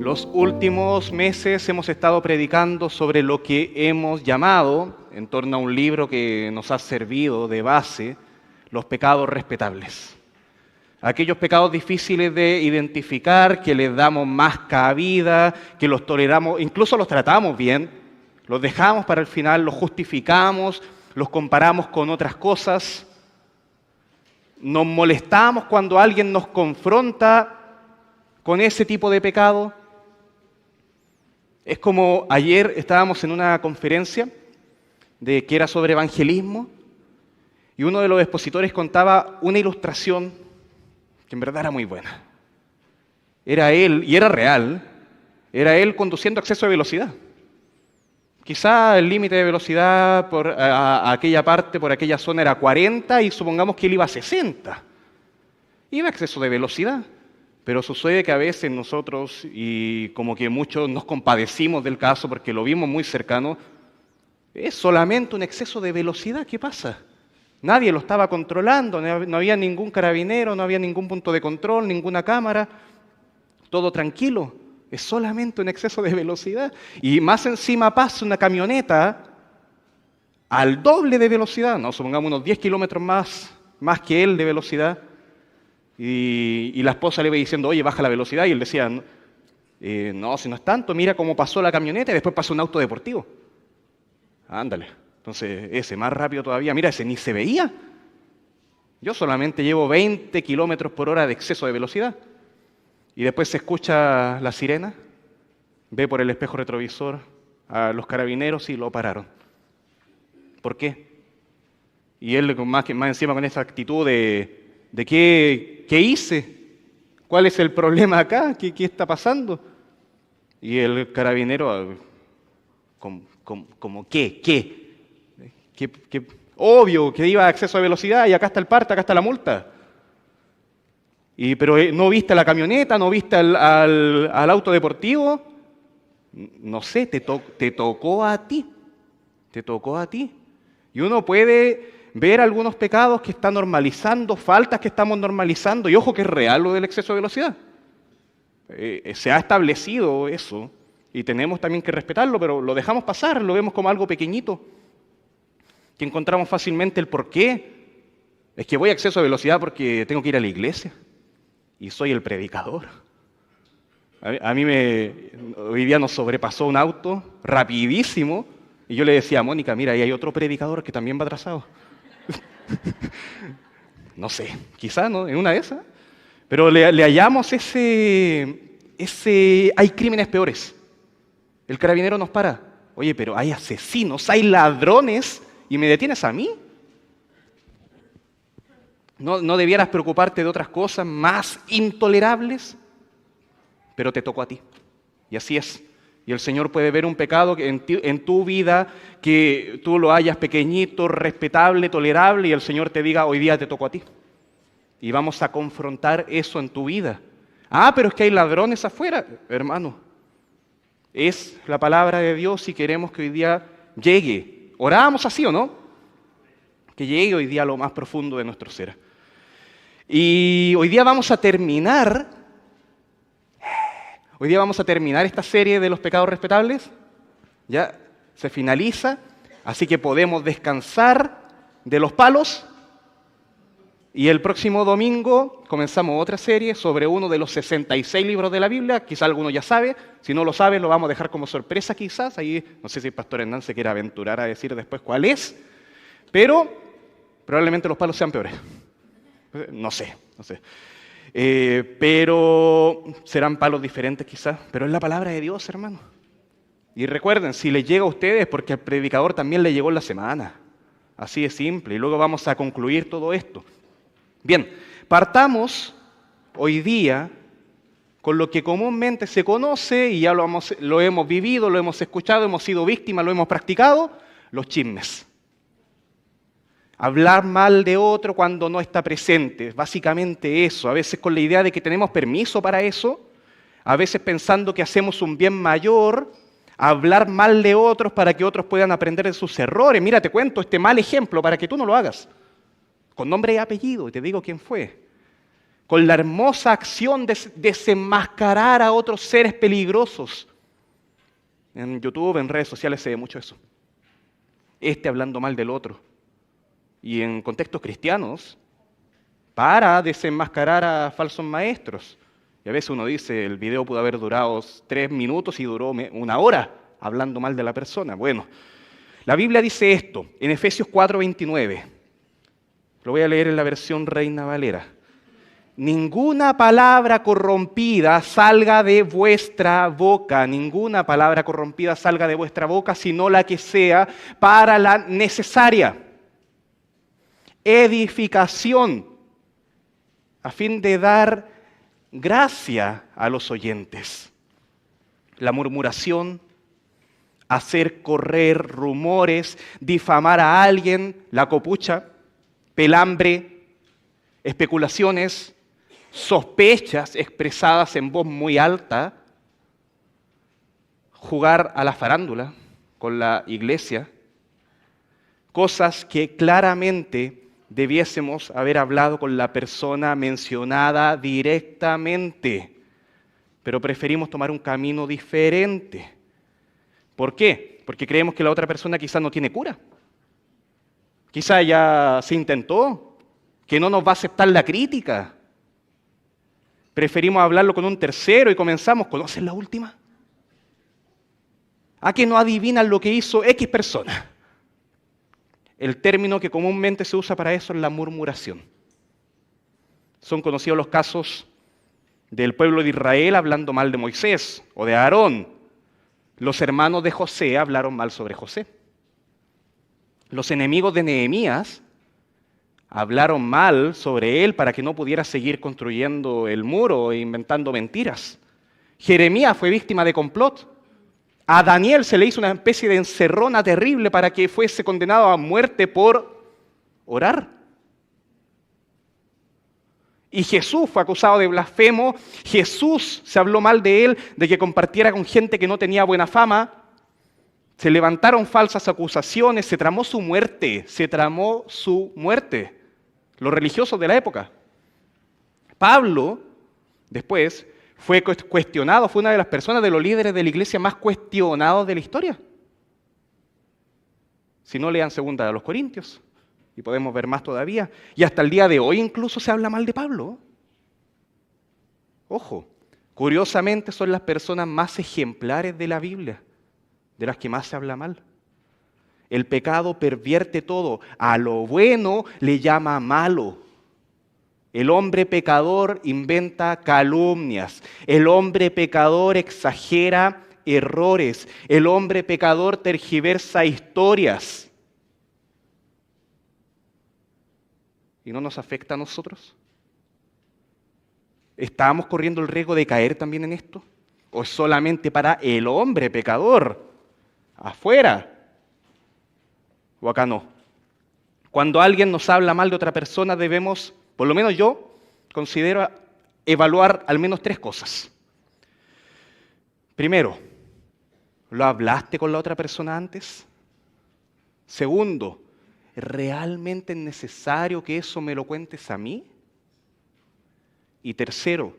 Los últimos meses hemos estado predicando sobre lo que hemos llamado, en torno a un libro que nos ha servido de base, los pecados respetables. Aquellos pecados difíciles de identificar, que les damos más cabida, que los toleramos, incluso los tratamos bien, los dejamos para el final, los justificamos, los comparamos con otras cosas. Nos molestamos cuando alguien nos confronta con ese tipo de pecado. Es como ayer estábamos en una conferencia que era sobre evangelismo y uno de los expositores contaba una ilustración que en verdad era muy buena. Era él, y era real, era él conduciendo a exceso de velocidad. Quizá el límite de velocidad por aquella parte, por aquella zona era 40 y supongamos que él iba a 60. Iba a exceso de velocidad. Pero sucede que a veces nosotros, y como que muchos nos compadecimos del caso porque lo vimos muy cercano, es solamente un exceso de velocidad. ¿Qué pasa? Nadie lo estaba controlando, no había ningún carabinero, no había ningún punto de control, ninguna cámara, todo tranquilo. Es solamente un exceso de velocidad. Y más encima pasa una camioneta al doble de velocidad, no, supongamos unos 10 kilómetros más que él de velocidad. Y la esposa le iba diciendo, oye, baja la velocidad. Y él decía, no, si no es tanto, mira cómo pasó la camioneta y después pasó un auto deportivo. Ándale. Entonces, ese más rápido todavía. Mira, ese ni se veía. Yo solamente llevo 20 kilómetros por hora de exceso de velocidad. Y después se escucha la sirena, ve por el espejo retrovisor a los carabineros y lo pararon. ¿Por qué? Y él más encima con esa actitud de qué hice, cuál es el problema acá, qué está pasando. Y el carabinero, como ¿qué? Obvio que iba a exceso de velocidad y acá está el parte, acá está la multa. Pero ¿no viste la camioneta? ¿No viste al auto deportivo? No sé, te tocó a ti. Te tocó a ti. Y uno puede ver algunos pecados que está normalizando, faltas que estamos normalizando. Y ojo que es real lo del exceso de velocidad. Se ha establecido eso y tenemos también que respetarlo, pero lo dejamos pasar, lo vemos como algo pequeñito, que encontramos fácilmente el por qué. Es que voy a exceso de velocidad porque tengo que ir a la iglesia y soy el predicador. Hoy día nos sobrepasó un auto rapidísimo y yo le decía a Mónica, mira, ahí hay otro predicador que también va atrasado. No sé, quizá no, en una de esas. Pero le hallamos hay crímenes peores. El carabinero nos para. Oye, pero hay asesinos, hay ladrones y me detienes a mí. ¿No debieras preocuparte de otras cosas más intolerables? Pero te tocó a ti. Y así es. Y el Señor puede ver un pecado en tu vida que tú lo hayas pequeñito, respetable, tolerable, y el Señor te diga, hoy día te tocó a ti. Y vamos a confrontar eso en tu vida. Pero es que hay ladrones afuera. Hermano, es la palabra de Dios y queremos que hoy día llegue. Orábamos así, ¿o no? Que llegue hoy día a lo más profundo de nuestro ser. Y hoy día vamos a terminar esta serie de los pecados respetables. Ya se finaliza, así que podemos descansar de los palos. Y el próximo domingo comenzamos otra serie sobre uno de los 66 libros de la Biblia. Quizá alguno ya sabe, si no lo sabe lo vamos a dejar como sorpresa quizás. Ahí no sé si el pastor Hernán se quiere aventurar a decir después cuál es, pero probablemente los palos sean peores. No sé. Pero serán palos diferentes quizás, pero es la palabra de Dios, hermano. Y recuerden, si les llega a ustedes es porque al predicador también le llegó en la semana. Así de simple. Y luego vamos a concluir todo esto. Bien, partamos hoy día con lo que comúnmente se conoce, y ya lo hemos vivido, lo hemos escuchado, hemos sido víctimas, lo hemos practicado, los chismes. Hablar mal de otro cuando no está presente, básicamente eso, a veces con la idea de que tenemos permiso para eso, a veces pensando que hacemos un bien mayor, hablar mal de otros para que otros puedan aprender de sus errores. Mira, te cuento este mal ejemplo para que tú no lo hagas, con nombre y apellido, y te digo quién fue. con la hermosa acción de desenmascarar a otros seres peligrosos. En YouTube, en redes sociales se ve mucho eso. Hablando mal del otro. Y en contextos cristianos, para desenmascarar a falsos maestros. Y a veces uno dice, el video pudo haber durado 3 minutos y duró 1 hora hablando mal de la persona. Bueno, la Biblia dice esto en Efesios 4:29. Lo voy a leer en la versión Reina Valera. Ninguna palabra corrompida salga de vuestra boca, ninguna palabra corrompida salga de vuestra boca, sino la que sea para la necesaria edificación, a fin de dar gracia a los oyentes. La murmuración, hacer correr rumores, difamar a alguien, la copucha, pelambre, especulaciones, sospechas expresadas en voz muy alta, jugar a la farándula con la iglesia, cosas que claramente debiésemos haber hablado con la persona mencionada directamente, pero preferimos tomar un camino diferente. ¿Por qué? Porque creemos que la otra persona quizás no tiene cura. Quizás ya se intentó, que no nos va a aceptar la crítica. Preferimos hablarlo con un tercero y comenzamos, ¿conoces la última? ¿A que no adivinan lo que hizo X persona? El término que comúnmente se usa para eso es la murmuración. Son conocidos los casos del pueblo de Israel hablando mal de Moisés o de Aarón. Los hermanos de José hablaron mal sobre José. Los enemigos de Nehemías hablaron mal sobre él para que no pudiera seguir construyendo el muro e inventando mentiras. Jeremías fue víctima de complot. A Daniel se le hizo una especie de encerrona terrible para que fuese condenado a muerte por orar. Y Jesús fue acusado de blasfemo. Jesús se habló mal de él, de que compartiera con gente que no tenía buena fama. Se levantaron falsas acusaciones, se tramó su muerte, los religiosos de la época. Pablo, después, fue cuestionado, fue una de las personas de los líderes de la iglesia más cuestionados de la historia. Si no, lean 2 de los Corintios, y podemos ver más todavía. Y hasta el día de hoy incluso se habla mal de Pablo. Ojo, curiosamente son las personas más ejemplares de la Biblia, de las que más se habla mal. El pecado pervierte todo, a lo bueno le llama malo. El hombre pecador inventa calumnias. El hombre pecador exagera errores. El hombre pecador tergiversa historias. ¿Y no nos afecta a nosotros? ¿Estamos corriendo el riesgo de caer también en esto? ¿O es solamente para el hombre pecador afuera? ¿O acá no? Cuando alguien nos habla mal de otra persona debemos, por lo menos yo, considero evaluar al menos 3 cosas. Primero, ¿lo hablaste con la otra persona antes? Segundo, ¿realmente es necesario que eso me lo cuentes a mí? Y tercero,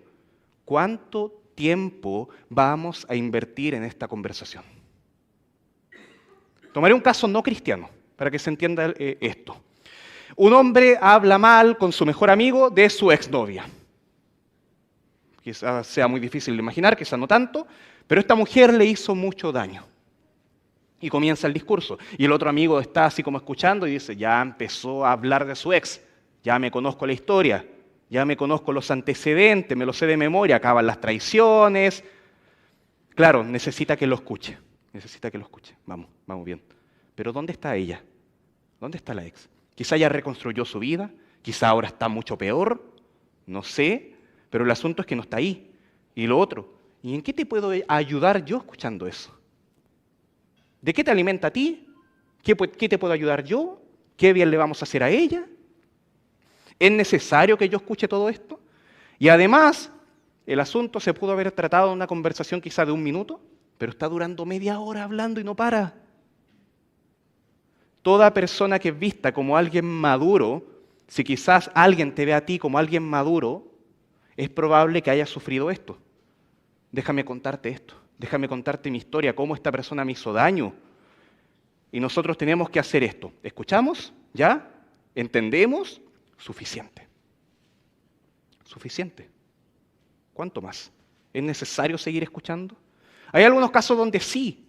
¿cuánto tiempo vamos a invertir en esta conversación? Tomaré un caso no cristiano para que se entienda esto. Un hombre habla mal con su mejor amigo de su exnovia. Quizás sea muy difícil de imaginar, quizás no tanto, pero esta mujer le hizo mucho daño. Y comienza el discurso. Y el otro amigo está así como escuchando y dice, ya empezó a hablar de su ex, ya me conozco la historia, ya me conozco los antecedentes, me lo sé de memoria, acaban las traiciones. Claro, necesita que lo escuche, vamos bien. Pero ¿dónde está ella? ¿Dónde está la ex? Quizá ya reconstruyó su vida, quizá ahora está mucho peor, no sé, pero el asunto es que no está ahí. Y lo otro, ¿y en qué te puedo ayudar yo escuchando eso? ¿De qué te alimenta a ti? ¿Qué te puedo ayudar yo? ¿Qué bien le vamos a hacer a ella? ¿Es necesario que yo escuche todo esto? Y además, el asunto se pudo haber tratado en una conversación quizá de 1 minuto, pero está durando media hora hablando y no para. Toda persona que es vista como alguien maduro, si quizás alguien te ve a ti como alguien maduro, Es probable que hayas sufrido esto. Déjame contarte esto. Déjame contarte mi historia, cómo esta persona me hizo daño. Y nosotros tenemos que hacer esto. ¿Escuchamos? ¿Ya? ¿Entendemos? Suficiente. Suficiente. ¿Cuánto más? ¿Es necesario seguir escuchando? Hay algunos casos donde sí.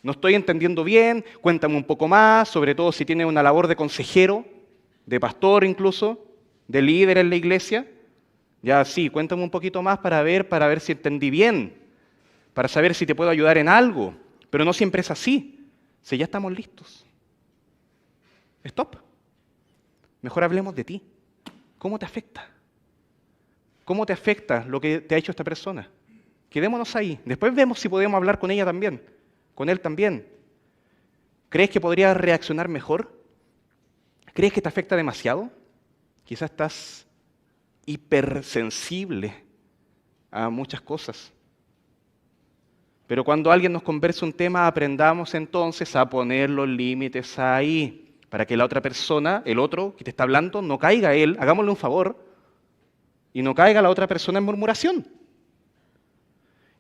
No estoy entendiendo bien, cuéntame un poco más, sobre todo si tienes una labor de consejero, de pastor incluso, de líder en la iglesia. Ya sí, cuéntame un poquito más para ver si entendí bien, para saber si te puedo ayudar en algo. Pero no siempre es así. Si ya estamos listos. Stop. Mejor hablemos de ti. ¿Cómo te afecta? ¿Cómo te afecta lo que te ha hecho esta persona? Quedémonos ahí. Después vemos si podemos hablar con ella también, con él también. ¿Crees que podría reaccionar mejor? ¿Crees que te afecta demasiado? Quizás estás hipersensible a muchas cosas. Pero cuando alguien nos conversa un tema, aprendamos entonces a poner los límites ahí, para que la otra persona, el otro que te está hablando, no caiga él, hagámosle un favor, y no caiga la otra persona en murmuración.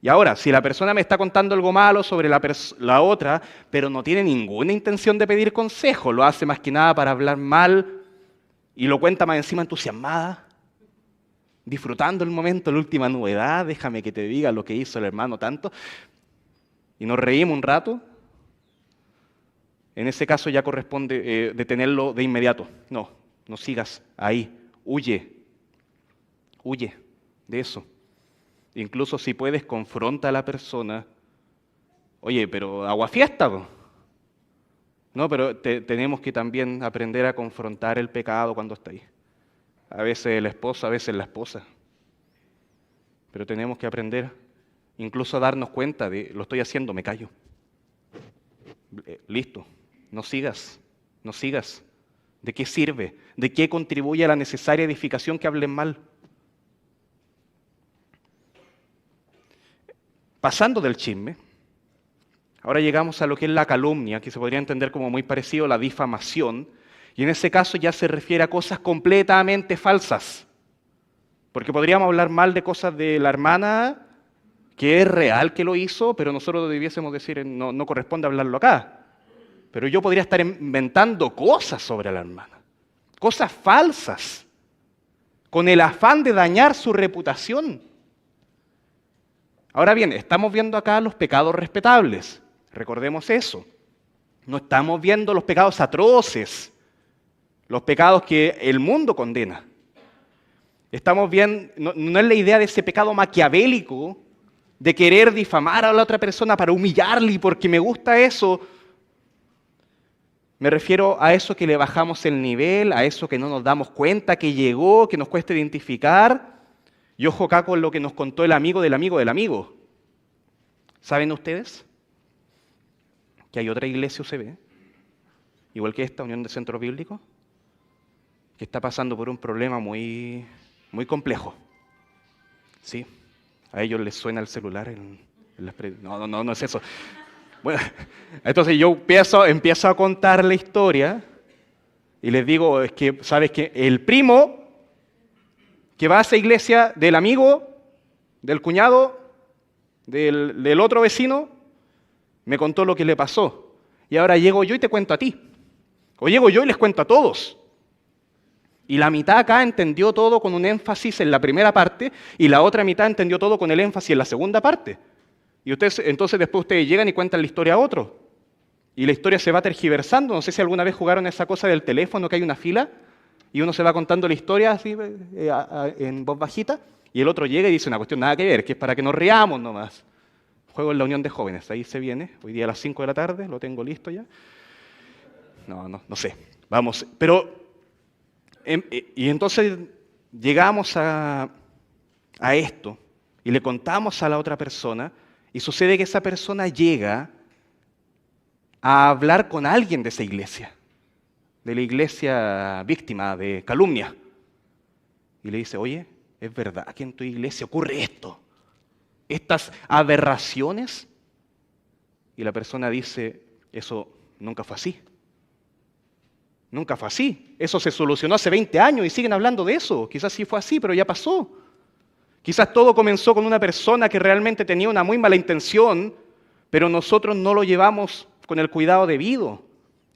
Y ahora, si la persona me está contando algo malo sobre la otra, pero no tiene ninguna intención de pedir consejo, lo hace más que nada para hablar mal, y lo cuenta más encima entusiasmada, disfrutando el momento, la última novedad, déjame que te diga lo que hizo el hermano tanto, y nos reímos un rato, en ese caso ya corresponde detenerlo de inmediato. No sigas ahí, huye de eso. Incluso si puedes, confronta a la persona. Oye, pero aguafiesta, po. No, pero tenemos que también aprender a confrontar el pecado cuando está ahí. A veces el esposo, a veces la esposa. Pero tenemos que aprender incluso a darnos cuenta de, lo estoy haciendo, me callo. Listo, no sigas. ¿De qué sirve? ¿De qué contribuye a la necesaria edificación que hablen mal? Pasando del chisme, ahora llegamos a lo que es la calumnia, que se podría entender como muy parecido a la difamación, y en ese caso ya se refiere a cosas completamente falsas. Porque podríamos hablar mal de cosas de la hermana, que es real que lo hizo, pero nosotros debiésemos decir, no corresponde hablarlo acá. Pero yo podría estar inventando cosas sobre la hermana, cosas falsas, con el afán de dañar su reputación. Ahora bien, estamos viendo acá los pecados respetables, recordemos eso. No estamos viendo los pecados atroces, los pecados que el mundo condena. Estamos viendo, no es la idea de ese pecado maquiavélico, de querer difamar a la otra persona para humillarle y porque me gusta eso. Me refiero a eso que le bajamos el nivel, a eso que no nos damos cuenta, que llegó, que nos cuesta identificar. Y ojo acá con lo que nos contó el amigo del amigo del amigo. ¿Saben ustedes que hay otra iglesia UCB, igual que esta, Unión de Centros Bíblicos, que está pasando por un problema muy, muy complejo? ¿Sí? A ellos les suena el celular en las no es eso. Bueno, entonces yo empiezo a contar la historia y les digo, es que, ¿sabes qué? El primo que va a esa iglesia del amigo, del cuñado, del otro vecino, me contó lo que le pasó. Y ahora llego yo y te cuento a ti. O llego yo y les cuento a todos. Y la mitad acá entendió todo con un énfasis en la primera parte y la otra mitad entendió todo con el énfasis en la segunda parte. Y entonces después ustedes llegan y cuentan la historia a otro. Y la historia se va tergiversando. No sé si alguna vez jugaron esa cosa del teléfono que hay una fila y uno se va contando la historia así en voz bajita y el otro llega y dice una cuestión nada que ver, que es para que nos riamos nomás. Juego en la Unión de Jóvenes, ahí se viene, hoy día a las 5 de la tarde, lo tengo listo ya. No sé, vamos, pero... Y entonces llegamos a esto y le contamos a la otra persona y sucede que esa persona llega a hablar con alguien de esa iglesia, de la iglesia víctima de calumnia. Y le dice, oye, ¿es verdad que en tu iglesia ocurre esto? ¿Estas aberraciones? Y la persona dice, eso nunca fue así. Nunca fue así. Eso se solucionó hace 20 años y siguen hablando de eso. Quizás sí fue así, pero ya pasó. Quizás todo comenzó con una persona que realmente tenía una muy mala intención, pero nosotros no lo llevamos con el cuidado debido.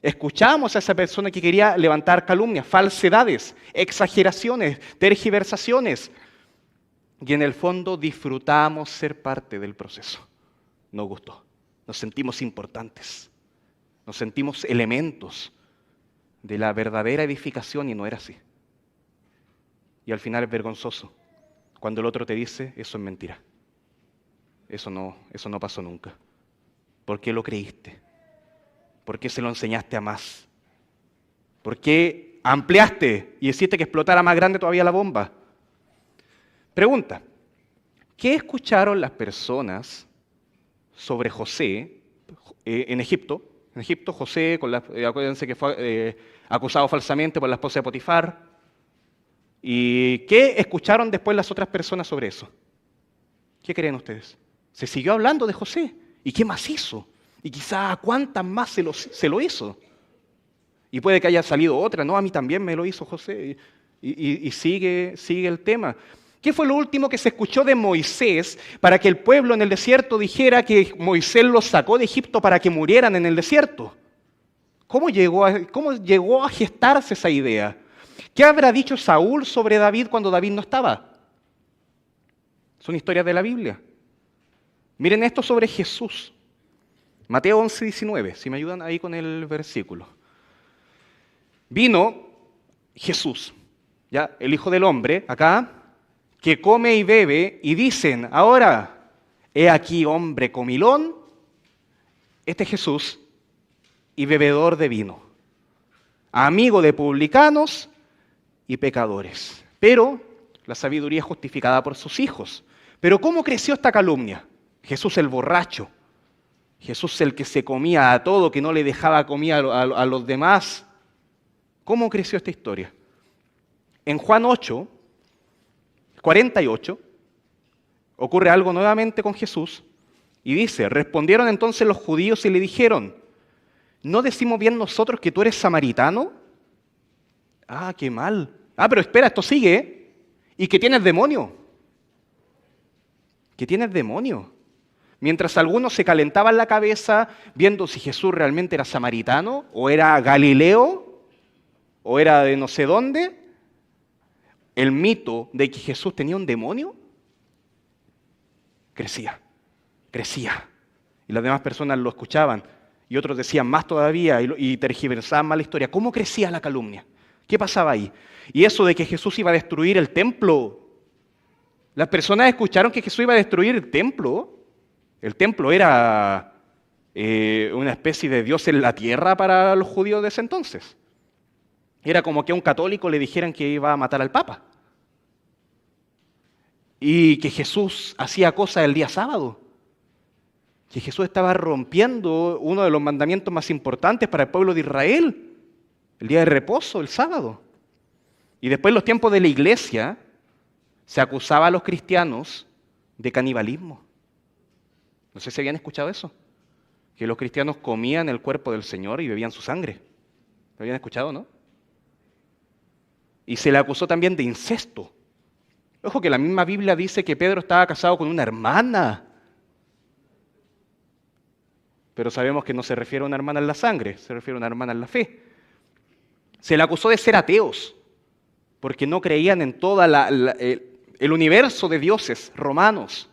Escuchamos a esa persona que quería levantar calumnias, falsedades, exageraciones, tergiversaciones. Y en el fondo disfrutamos ser parte del proceso. Nos gustó. Nos sentimos importantes. Nos sentimos elementos de la verdadera edificación y no era así. Y al final es vergonzoso cuando el otro te dice, eso es mentira. Eso no pasó nunca. ¿Por qué lo creíste? ¿Por qué se lo enseñaste a más? ¿Por qué ampliaste y hiciste que explotara más grande todavía la bomba? Pregunta, ¿qué escucharon las personas sobre José en Egipto? En Egipto, José, acuérdense que fue acusado falsamente por la esposa de Potifar. ¿Y qué escucharon después las otras personas sobre eso? ¿Qué creen ustedes? Se siguió hablando de José. ¿Y qué más hizo? Y quizá a cuántas más se lo hizo. Y puede que haya salido otra, no, a mí también me lo hizo José. Y sigue el tema. ¿Qué fue lo último que se escuchó de Moisés para que el pueblo en el desierto dijera que Moisés los sacó de Egipto para que murieran en el desierto? ¿Cómo llegó a gestarse esa idea? ¿Qué habrá dicho Saúl sobre David cuando David no estaba? Son historias de la Biblia. Miren esto sobre Jesús. Mateo 11:19, si me ayudan ahí con el versículo. Vino Jesús, ya el Hijo del Hombre, acá, que come y bebe, y dicen, ahora, he aquí hombre comilón, este es Jesús, y bebedor de vino, amigo de publicanos y pecadores. Pero la sabiduría es justificada por sus hijos. Pero ¿cómo creció esta calumnia? Jesús el borracho, Jesús el que se comía a todo, que no le dejaba comida a los demás. ¿Cómo creció esta historia? En Juan 8:48, ocurre algo nuevamente con Jesús y dice, respondieron entonces los judíos y le dijeron, ¿no decimos bien nosotros que tú eres samaritano? Ah, qué mal. Ah, pero espera, esto sigue, ¿eh? Y que tienes demonio. Que tienes demonio. Mientras algunos se calentaban la cabeza viendo si Jesús realmente era samaritano, o era galileo, o era de no sé dónde, el mito de que Jesús tenía un demonio crecía. Y las demás personas lo escuchaban, y otros decían más todavía, y tergiversaban más la historia. ¿Cómo crecía la calumnia? ¿Qué pasaba ahí? Y eso de que Jesús iba a destruir el templo. Las personas escucharon que Jesús iba a destruir el templo. El templo era una especie de Dios en la tierra para los judíos de ese entonces. Era como que a un católico le dijeran que iba a matar al Papa. Y que Jesús hacía cosas el día sábado. Que Jesús estaba rompiendo uno de los mandamientos más importantes para el pueblo de Israel. El día de reposo, el sábado. Y después en los tiempos de la iglesia se acusaba a los cristianos de canibalismo. No sé si habían escuchado eso. Que los cristianos comían el cuerpo del Señor y bebían su sangre. ¿Lo habían escuchado, no? Y se le acusó también de incesto. Ojo que la misma Biblia dice que Pedro estaba casado con una hermana. Pero sabemos que no se refiere a una hermana en la sangre, se refiere a una hermana en la fe. Se le acusó de ser ateos, porque no creían en todo el universo de dioses romanos.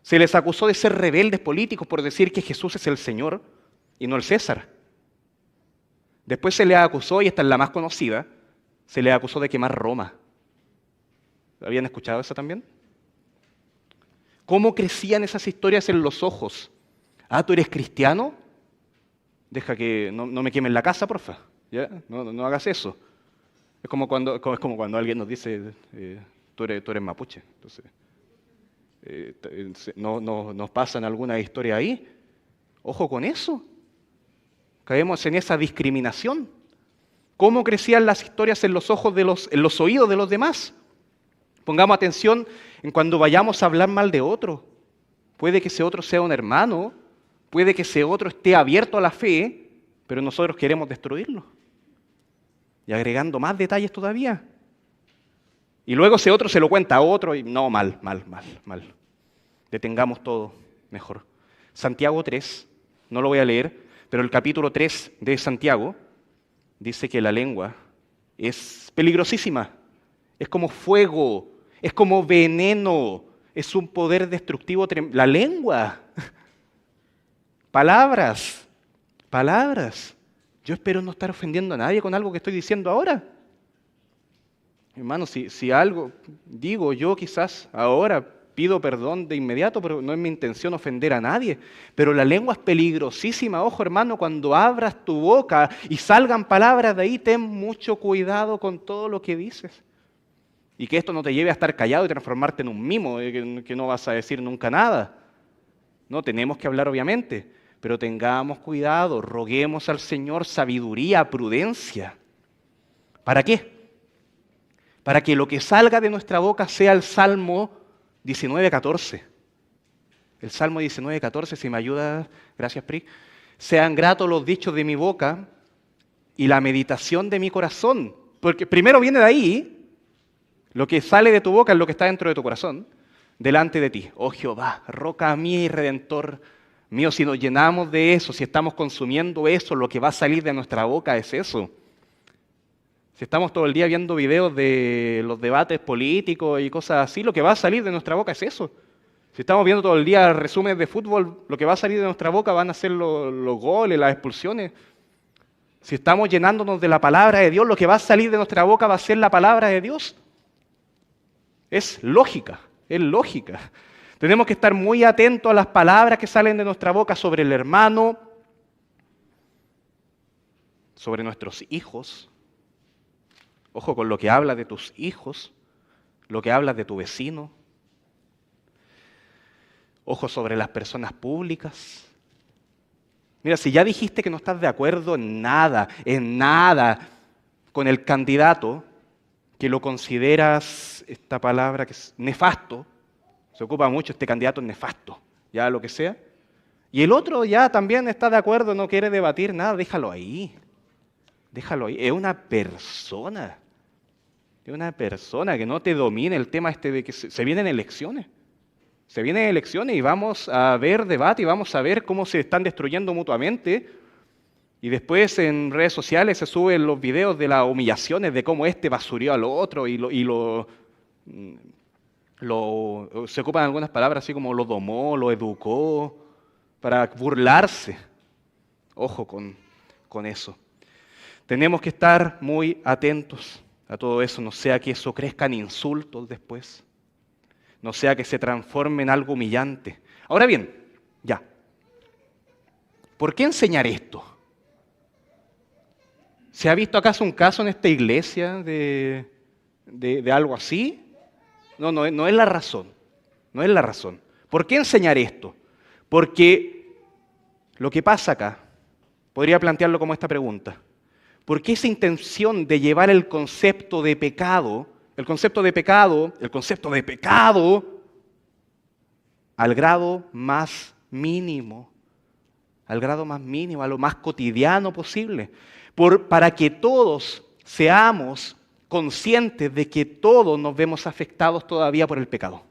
Se les acusó de ser rebeldes políticos por decir que Jesús es el Señor y no el César. Después se les acusó, y esta es la más conocida, se les acusó de quemar Roma. ¿Habían escuchado eso también? ¿Cómo crecían esas historias en los ojos? Ah, ¿tú eres cristiano? Deja que no me quemen la casa, porfa. ¿Ya? No hagas eso. Es como cuando alguien nos dice, tú eres mapuche. Entonces, nos pasan alguna historia ahí. Ojo con eso. Caemos en esa discriminación. ¿Cómo crecían las historias en los ojos en los oídos de los demás? Pongamos atención en cuando vayamos a hablar mal de otro. Puede que ese otro sea un hermano, puede que ese otro esté abierto a la fe, pero nosotros queremos destruirlo. y agregando más detalles todavía. Y luego ese otro se lo cuenta a otro y no, mal. Detengamos todo mejor. Santiago 3, no lo voy a leer, pero el capítulo 3 de Santiago dice que la lengua es peligrosísima, es como fuego, es como veneno, es un poder destructivo tremendo. La lengua, palabras. Yo espero no estar ofendiendo a nadie con algo que estoy diciendo ahora. Hermano, si algo digo yo quizás ahora pido perdón de inmediato, pero no es mi intención ofender a nadie. Pero la lengua es peligrosísima. Ojo, hermano, cuando abras tu boca y salgan palabras de ahí, ten mucho cuidado con todo lo que dices. Y que esto no te lleve a estar callado y transformarte en un mimo, que no vas a decir nunca nada. No, tenemos que hablar obviamente, pero tengamos cuidado, roguemos al Señor sabiduría, prudencia. ¿Para qué? Para que lo que salga de nuestra boca sea el Salmo 19:14. El Salmo 19:14, si me ayuda, gracias Pri. Sean gratos los dichos de mi boca y la meditación de mi corazón. Porque primero viene de ahí, lo que sale de tu boca es lo que está dentro de tu corazón, delante de ti. Oh Jehová, roca mía y redentor mío, si nos llenamos de eso, si estamos consumiendo eso, lo que va a salir de nuestra boca es eso. Si estamos todo el día viendo videos de los debates políticos y cosas así, lo que va a salir de nuestra boca es eso. Si estamos viendo todo el día resúmenes de fútbol, lo que va a salir de nuestra boca van a ser los goles, las expulsiones. Si estamos llenándonos de la palabra de Dios, lo que va a salir de nuestra boca va a ser la palabra de Dios. Es lógica. Tenemos que estar muy atentos a las palabras que salen de nuestra boca sobre el hermano, sobre nuestros hijos. Ojo con lo que hablas de tus hijos, lo que hablas de tu vecino. Ojo sobre las personas públicas. Mira, si ya dijiste que no estás de acuerdo en nada con el candidato, que lo consideras, esta palabra que es nefasto, se ocupa mucho, este candidato es nefasto, ya lo que sea, y el otro ya también está de acuerdo, no quiere debatir nada, déjalo ahí, es una persona que no te domina el tema este de que se vienen elecciones. Se vienen elecciones y vamos a ver debate y vamos a ver cómo se están destruyendo mutuamente. Y después en redes sociales se suben los videos de las humillaciones, de cómo este basurió al otro se ocupan algunas palabras así como lo domó, lo educó, para burlarse. Ojo con eso. Tenemos que estar muy atentos a todo eso, no sea que eso crezca en insultos después. No sea que se transforme en algo humillante. Ahora bien, ya. ¿Por qué enseñar esto? ¿Se ha visto acaso un caso en esta iglesia de algo así? No es la razón. No es la razón. ¿Por qué enseñar esto? Porque lo que pasa acá, podría plantearlo como esta pregunta. ¿Por qué esa intención de llevar el concepto de pecado al grado más mínimo, a lo más cotidiano posible, para que todos seamos conscientes de que todos nos vemos afectados todavía por el pecado?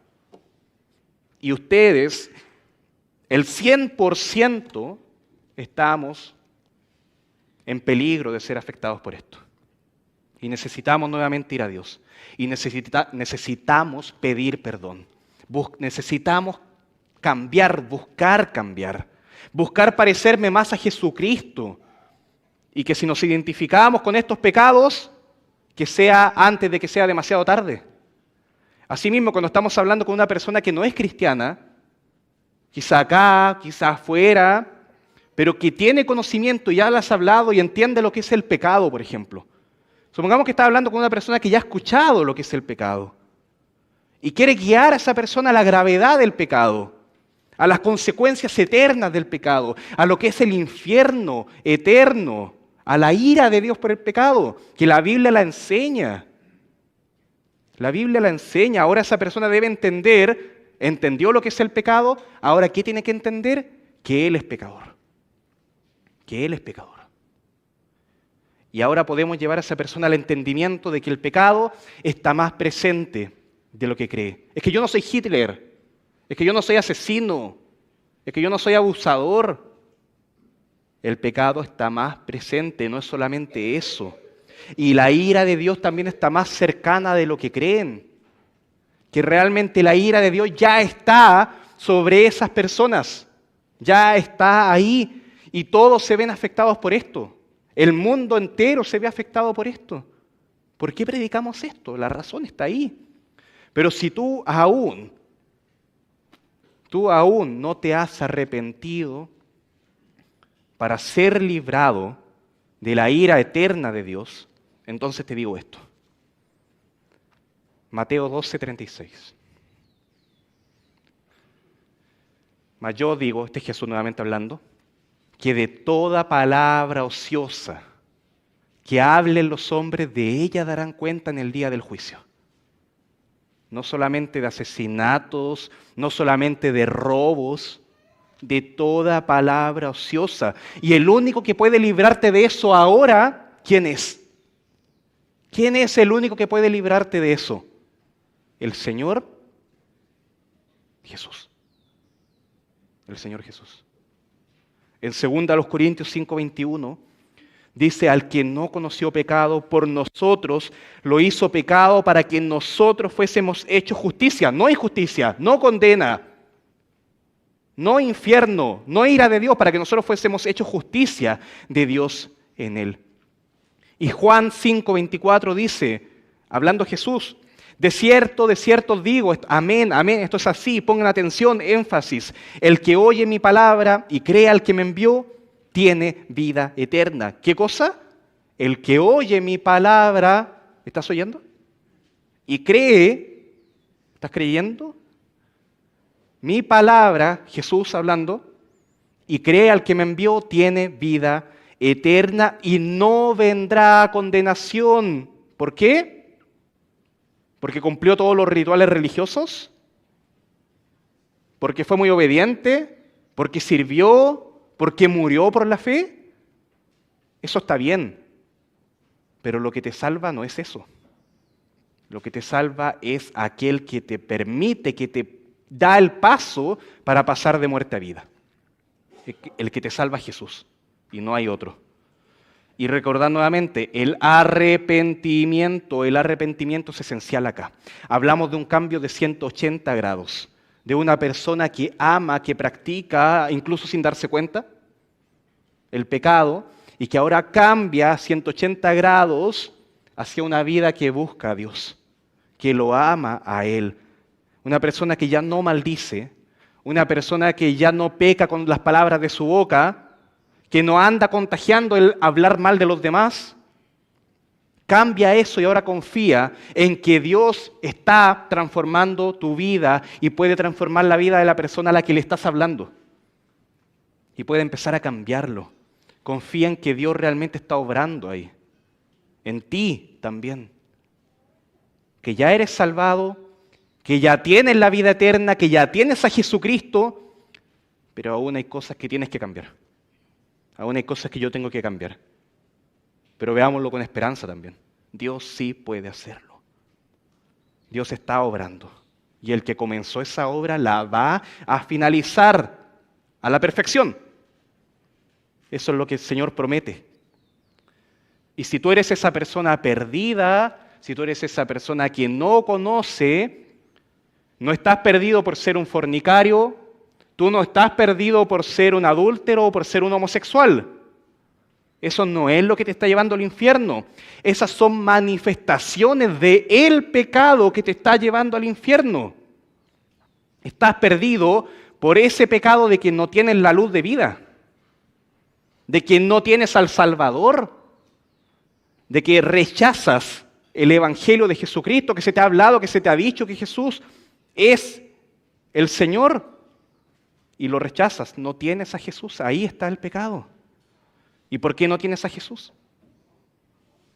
Y ustedes, el 100% estamos en peligro de ser afectados por esto. Y necesitamos nuevamente ir a Dios. Y necesitamos pedir perdón. Necesitamos cambiar, buscar cambiar. Buscar parecerme más a Jesucristo. Y que si nos identificamos con estos pecados, que sea antes de que sea demasiado tarde. Asimismo, cuando estamos hablando con una persona que no es cristiana, quizá acá, quizá afuera, pero que tiene conocimiento, ya le has hablado y entiende lo que es el pecado, por ejemplo. Supongamos que está hablando con una persona que ya ha escuchado lo que es el pecado y quiere guiar a esa persona a la gravedad del pecado, a las consecuencias eternas del pecado, a lo que es el infierno eterno, a la ira de Dios por el pecado, que la Biblia la enseña. La Biblia la enseña. Ahora esa persona debe entendió lo que es el pecado, ahora ¿qué tiene que entender? Que Él es pecador. Que Él es pecador. Y ahora podemos llevar a esa persona al entendimiento de que el pecado está más presente de lo que cree. Es que yo no soy Hitler, es que yo no soy asesino, es que yo no soy abusador. El pecado está más presente, no es solamente eso. Y la ira de Dios también está más cercana de lo que creen. Que realmente la ira de Dios ya está sobre esas personas, ya está ahí y todos se ven afectados por esto. El mundo entero se ve afectado por esto. ¿Por qué predicamos esto? La razón está ahí. Pero si tú aún no te has arrepentido para ser librado de la ira eterna de Dios, entonces te digo esto. Mateo 12:36. Mas yo digo, este es Jesús nuevamente hablando, que de toda palabra ociosa que hablen los hombres, de ella darán cuenta en el día del juicio. No solamente de asesinatos, no solamente de robos, de toda palabra ociosa. Y el único que puede librarte de eso ahora, ¿quién es? ¿Quién es el único que puede librarte de eso? El Señor Jesús. El Señor Jesús. En 2 Corintios 5:21 dice, al que no conoció pecado, por nosotros lo hizo pecado para que nosotros fuésemos hechos justicia. No injusticia, no condena, no infierno, no ira de Dios, para que nosotros fuésemos hechos justicia de Dios en él. Y Juan 5:24 dice, hablando Jesús, de cierto os digo, amén, amén, esto es así, pongan atención, énfasis. El que oye mi palabra y cree al que me envió, tiene vida eterna. ¿Qué cosa? El que oye mi palabra, ¿estás oyendo? Y cree, ¿estás creyendo? Mi palabra, Jesús hablando, y cree al que me envió, tiene vida eterna y no vendrá a condenación. ¿Por qué? ¿Porque cumplió todos los rituales religiosos? ¿Porque fue muy obediente? ¿Porque sirvió? ¿Porque murió por la fe? Eso está bien. Pero lo que te salva no es eso. Lo que te salva es aquel que te permite, que te da el paso para pasar de muerte a vida. El que te salva es Jesús y no hay otro. Y recordar nuevamente, el arrepentimiento es esencial acá. Hablamos de un cambio de 180 grados, de una persona que ama, que practica, incluso sin darse cuenta, el pecado, y que ahora cambia 180 grados hacia una vida que busca a Dios, que lo ama a Él. Una persona que ya no maldice, una persona que ya no peca con las palabras de su boca, que no anda contagiando el hablar mal de los demás, cambia eso y ahora confía en que Dios está transformando tu vida y puede transformar la vida de la persona a la que le estás hablando. Y puede empezar a cambiarlo. Confía en que Dios realmente está obrando ahí. En ti también. Que ya eres salvado, que ya tienes la vida eterna, que ya tienes a Jesucristo, pero aún hay cosas que tienes que cambiar. Aún hay cosas que yo tengo que cambiar. Pero veámoslo con esperanza también. Dios sí puede hacerlo. Dios está obrando. Y el que comenzó esa obra la va a finalizar a la perfección. Eso es lo que el Señor promete. Y si tú eres esa persona perdida, si tú eres esa persona que no conoce, no estás perdido por ser un fornicario, tú no estás perdido por ser un adúltero o por ser un homosexual. Eso no es lo que te está llevando al infierno. Esas son manifestaciones del pecado que te está llevando al infierno. Estás perdido por ese pecado de que no tienes la luz de vida, de que no tienes al Salvador, de que rechazas el Evangelio de Jesucristo, que se te ha hablado, que se te ha dicho que Jesús es el Señor. Y lo rechazas, no tienes a Jesús, ahí está el pecado. ¿Y por qué no tienes a Jesús?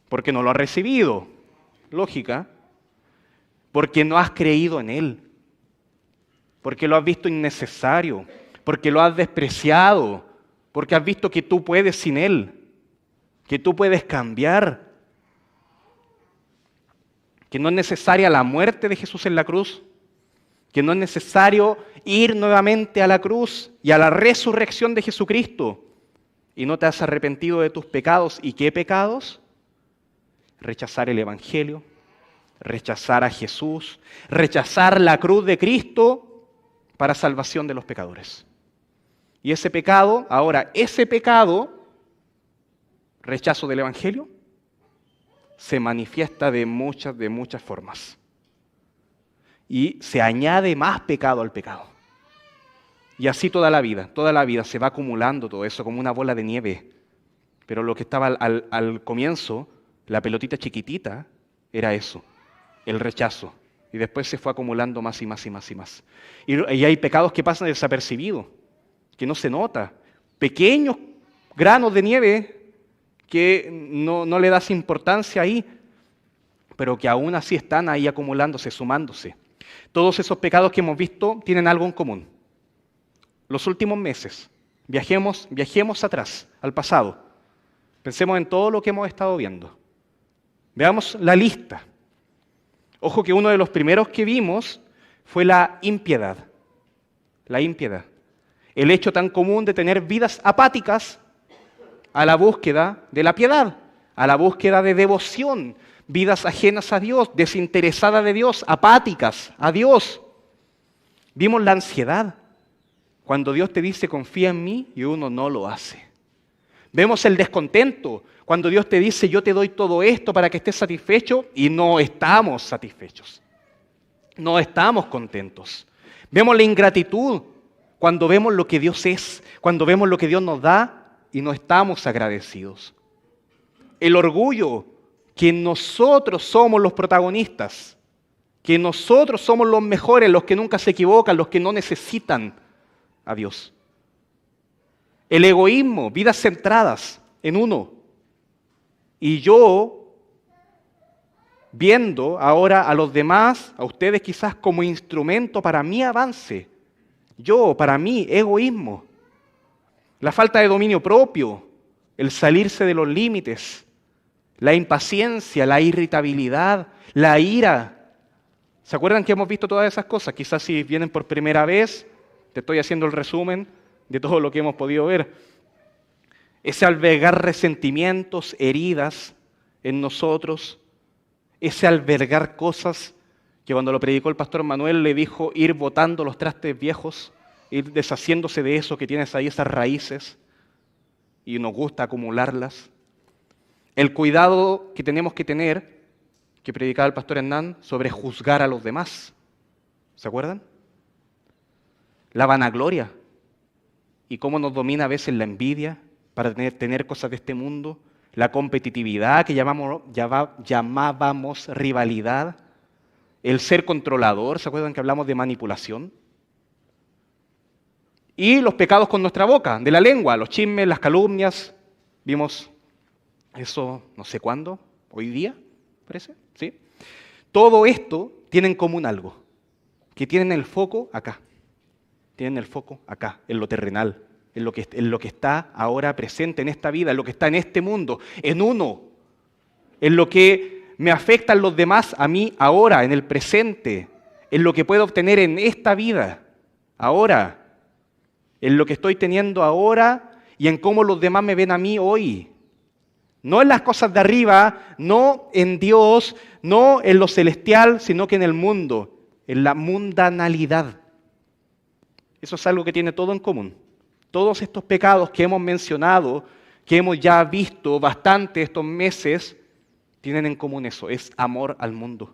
Porque no lo has recibido, lógica. Porque no has creído en Él, porque lo has visto innecesario, porque lo has despreciado, porque has visto que tú puedes sin Él. que tú puedes cambiar, que no es necesaria la muerte de Jesús en la cruz, que no es necesario ir nuevamente a la cruz y a la resurrección de Jesucristo, y no te has arrepentido de tus pecados. ¿Y qué pecados? Rechazar el Evangelio, rechazar a Jesús, rechazar la cruz de Cristo para salvación de los pecadores. Y ese pecado, rechazo del Evangelio, se manifiesta de muchas formas. Y se añade más pecado al pecado. Y así toda la vida se va acumulando todo eso como una bola de nieve. Pero lo que estaba al comienzo, la pelotita chiquitita, era eso, el rechazo. Y después se fue acumulando más y más y más y más. Y hay pecados que pasan desapercibidos, que no se nota. Pequeños granos de nieve que no le das importancia ahí, pero que aún así están ahí acumulándose, sumándose. Todos esos pecados que hemos visto tienen algo en común. Los últimos meses, viajemos atrás, al pasado. Pensemos en todo lo que hemos estado viendo. Veamos la lista. Ojo que uno de los primeros que vimos fue la impiedad. La impiedad. El hecho tan común de tener vidas apáticas a la búsqueda de la piedad, a la búsqueda de devoción, vidas ajenas a Dios, desinteresadas de Dios, apáticas a Dios. Vimos la ansiedad, cuando Dios te dice confía en mí y uno no lo hace. Vemos el descontento, cuando Dios te dice yo te doy todo esto para que estés satisfecho y no estamos satisfechos. No estamos contentos. Vemos la ingratitud, cuando vemos lo que Dios es, cuando vemos lo que Dios nos da y no estamos agradecidos. El orgullo, que nosotros somos los protagonistas, que nosotros somos los mejores, los que nunca se equivocan, los que no necesitan a Dios. El egoísmo, vidas centradas en uno. Y yo, viendo ahora a los demás, a ustedes quizás como instrumento para mi avance, para mí, egoísmo. La falta de dominio propio, el salirse de los límites, la impaciencia, la irritabilidad, la ira. ¿Se acuerdan que hemos visto todas esas cosas? Quizás si vienen por primera vez, te estoy haciendo el resumen de todo lo que hemos podido ver. Ese albergar resentimientos, heridas en nosotros, ese albergar cosas que cuando lo predicó el pastor Manuel le dijo ir botando los trastes viejos, ir deshaciéndose de eso que tienes ahí, esas raíces, y nos gusta acumularlas. El cuidado que tenemos que tener, que predicaba el pastor Hernán, sobre juzgar a los demás. ¿Se acuerdan? La vanagloria. Y cómo nos domina a veces la envidia para tener cosas de este mundo. La competitividad que llamábamos rivalidad. El ser controlador. ¿Se acuerdan que hablamos de manipulación? Y los pecados con nuestra boca, de la lengua, los chismes, las calumnias. Vimos eso no sé cuándo, hoy día, parece, ¿sí? Todo esto tiene en común algo, que tienen el foco acá. Tienen el foco acá, en lo terrenal, en lo que está ahora presente en esta vida, en lo que está en este mundo, en uno, en lo que me afectan los demás a mí ahora, en el presente, en lo que puedo obtener en esta vida, ahora, en lo que estoy teniendo ahora y en cómo los demás me ven a mí hoy. No en las cosas de arriba, no en Dios, no en lo celestial, sino que en el mundo, en la mundanalidad. Eso es algo que tiene todo en común. Todos estos pecados que hemos mencionado, que hemos ya visto bastante estos meses, tienen en común eso, es amor al mundo.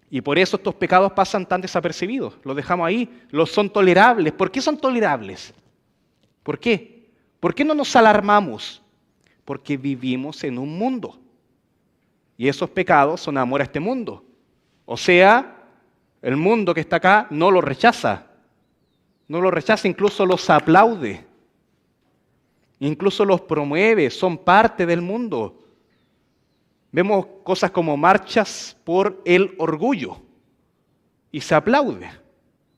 Y por eso estos pecados pasan tan desapercibidos, los dejamos ahí, los son tolerables. ¿Por qué son tolerables? ¿Por qué? ¿Por qué no nos alarmamos? Porque vivimos en un mundo. Y esos pecados son amor a este mundo. O sea, el mundo que está acá no lo rechaza. No lo rechaza, incluso los aplaude. Incluso los promueve, son parte del mundo. Vemos cosas como marchas por el orgullo. Y se aplaude.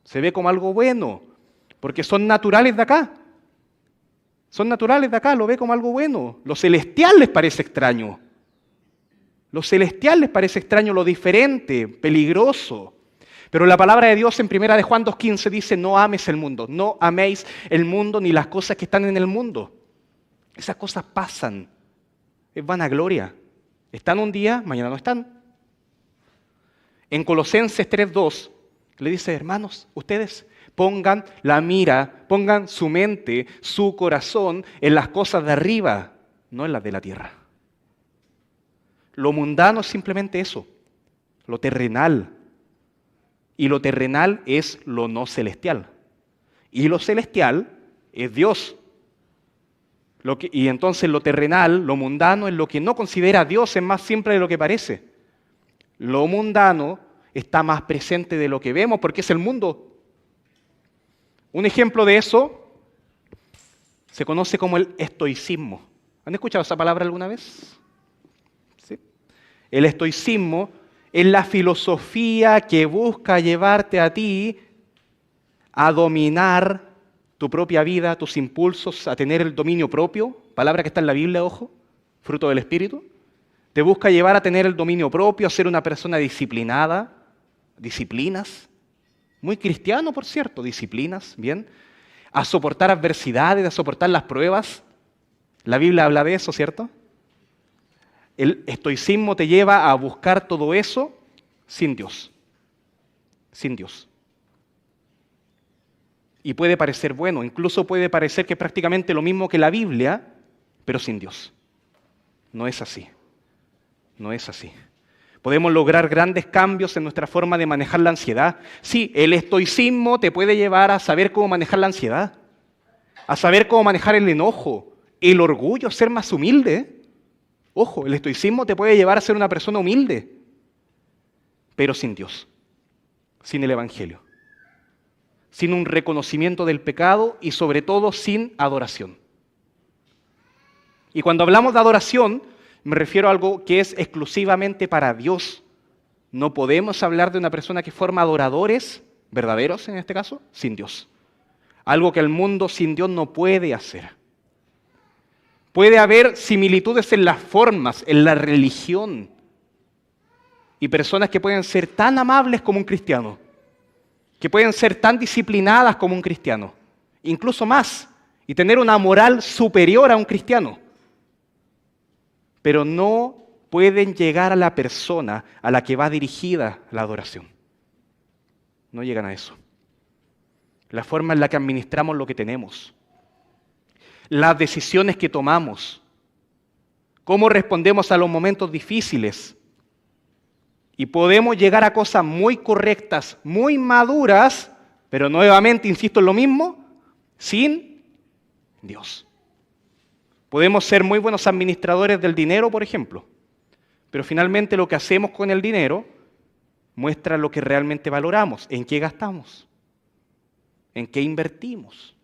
Se ve como algo bueno. Porque son naturales de acá. Son naturales de acá, lo ve como algo bueno. Lo celestial les parece extraño. Lo celestial les parece extraño, lo diferente, peligroso. Pero la palabra de Dios en 1 de Juan 2:15 dice, no ames el mundo, no améis el mundo ni las cosas que están en el mundo. Esas cosas pasan, es vanagloria. Están un día, mañana no están. En Colosenses 3:2 le dice, hermanos, ustedes pongan la mira, pongan su mente, su corazón en las cosas de arriba, no en las de la tierra. Lo mundano es simplemente eso, lo terrenal. Y lo terrenal es lo no celestial. Y lo celestial es Dios. Y entonces lo terrenal, lo mundano, es lo que no considera a Dios, es más simple de lo que parece. Lo mundano está más presente de lo que vemos porque es el mundo. Un ejemplo de eso se conoce como el estoicismo. ¿Han escuchado esa palabra alguna vez? ¿Sí? El estoicismo es la filosofía que busca llevarte a ti a dominar tu propia vida, tus impulsos, a tener el dominio propio, palabra que está en la Biblia, ojo, fruto del Espíritu. Te busca llevar a tener el dominio propio, a ser una persona disciplinada, disciplinas, muy cristiano, por cierto, disciplinas, bien, a soportar adversidades, a soportar las pruebas. La Biblia habla de eso, ¿cierto? El estoicismo te lleva a buscar todo eso sin Dios. Sin Dios. Y puede parecer bueno, incluso puede parecer que es prácticamente lo mismo que la Biblia, pero sin Dios. No es así. No es así. Podemos lograr grandes cambios en nuestra forma de manejar la ansiedad. Sí, el estoicismo te puede llevar a saber cómo manejar la ansiedad, a saber cómo manejar el enojo, el orgullo, ser más humilde. Ojo, el estoicismo te puede llevar a ser una persona humilde, pero sin Dios, sin el Evangelio, sin un reconocimiento del pecado y sobre todo sin adoración. Y cuando hablamos de adoración, me refiero a algo que es exclusivamente para Dios. No podemos hablar de una persona que forma adoradores, verdaderos en este caso, sin Dios. Algo que el mundo sin Dios no puede hacer. Puede haber similitudes en las formas, en la religión. Y personas que pueden ser tan amables como un cristiano, que pueden ser tan disciplinadas como un cristiano, incluso más, y tener una moral superior a un cristiano. Pero no pueden llegar a la persona a la que va dirigida la adoración. No llegan a eso. La forma en la que administramos lo que tenemos, las decisiones que tomamos, cómo respondemos a los momentos difíciles. Y podemos llegar a cosas muy correctas, muy maduras, pero nuevamente, insisto en lo mismo, sin Dios. Podemos ser muy buenos administradores del dinero, por ejemplo, pero finalmente lo que hacemos con el dinero muestra lo que realmente valoramos, en qué gastamos, en qué invertimos.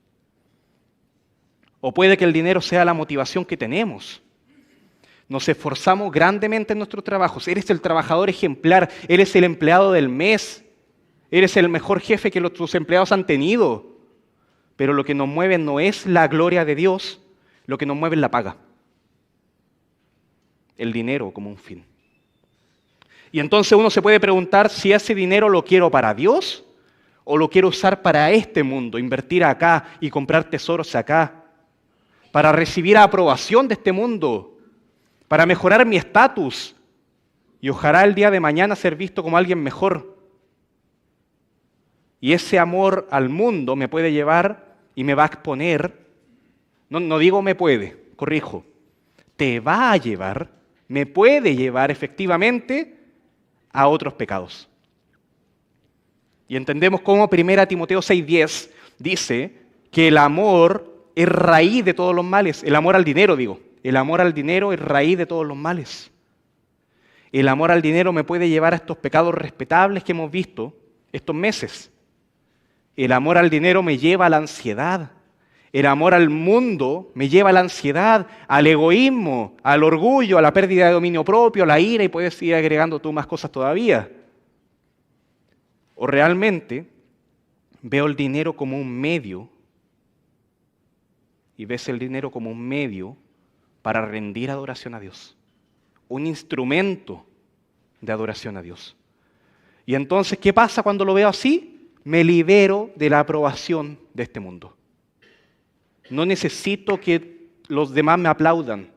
O puede que el dinero sea la motivación que tenemos. Nos esforzamos grandemente en nuestros trabajos. Eres el trabajador ejemplar, eres el empleado del mes, eres el mejor jefe que tus empleados han tenido. Pero lo que nos mueve no es la gloria de Dios, lo que nos mueve es la paga. El dinero como un fin. Y entonces uno se puede preguntar si ese dinero lo quiero para Dios o lo quiero usar para este mundo, invertir acá y comprar tesoros acá, para recibir aprobación de este mundo, para mejorar mi estatus y ojalá el día de mañana ser visto como alguien mejor. Y ese amor al mundo me puede llevar y me va a exponer, no digo me puede, corrijo, te va a llevar, me puede llevar efectivamente a otros pecados. Y entendemos cómo 1 Timoteo 6:10 dice que el amor es raíz de todos los males, el amor al dinero digo. El amor al dinero es raíz de todos los males. El amor al dinero me puede llevar a estos pecados respetables que hemos visto estos meses. El amor al dinero me lleva a la ansiedad. El amor al mundo me lleva a la ansiedad, al egoísmo, al orgullo, a la pérdida de dominio propio, a la ira y puedes ir agregando tú más cosas todavía. O realmente veo el dinero como un medio y ves el dinero como un medio para rendir adoración a Dios, un instrumento de adoración a Dios. Y entonces, ¿qué pasa cuando lo veo así? Me libero de la aprobación de este mundo. No necesito que los demás me aplaudan.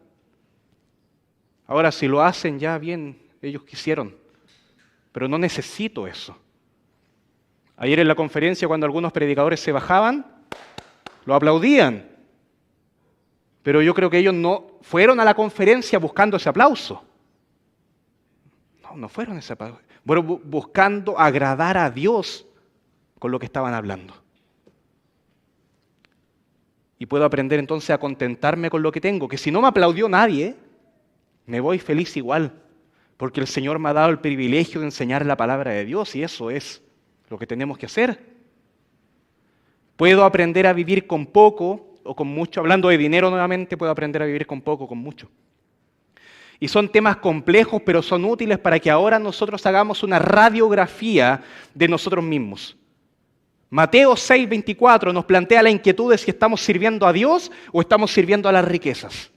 Ahora, si lo hacen ya bien, ellos quisieron, pero no necesito eso. Ayer en la conferencia, cuando algunos predicadores se bajaban, lo aplaudían. Pero yo creo que ellos no fueron a la conferencia buscando ese aplauso. No fueron ese aplauso. Fueron buscando agradar a Dios con lo que estaban hablando. Y puedo aprender entonces a contentarme con lo que tengo, que si no me aplaudió nadie, me voy feliz igual, porque el Señor me ha dado el privilegio de enseñar la palabra de Dios y eso es lo que tenemos que hacer. Puedo aprender a vivir con poco o con mucho. Hablando de dinero nuevamente, puedo aprender a vivir con poco o con mucho. Y son temas complejos, pero son útiles para que ahora nosotros hagamos una radiografía de nosotros mismos. Mateo 6:24 nos plantea la inquietud de si estamos sirviendo a Dios o estamos sirviendo a las riquezas.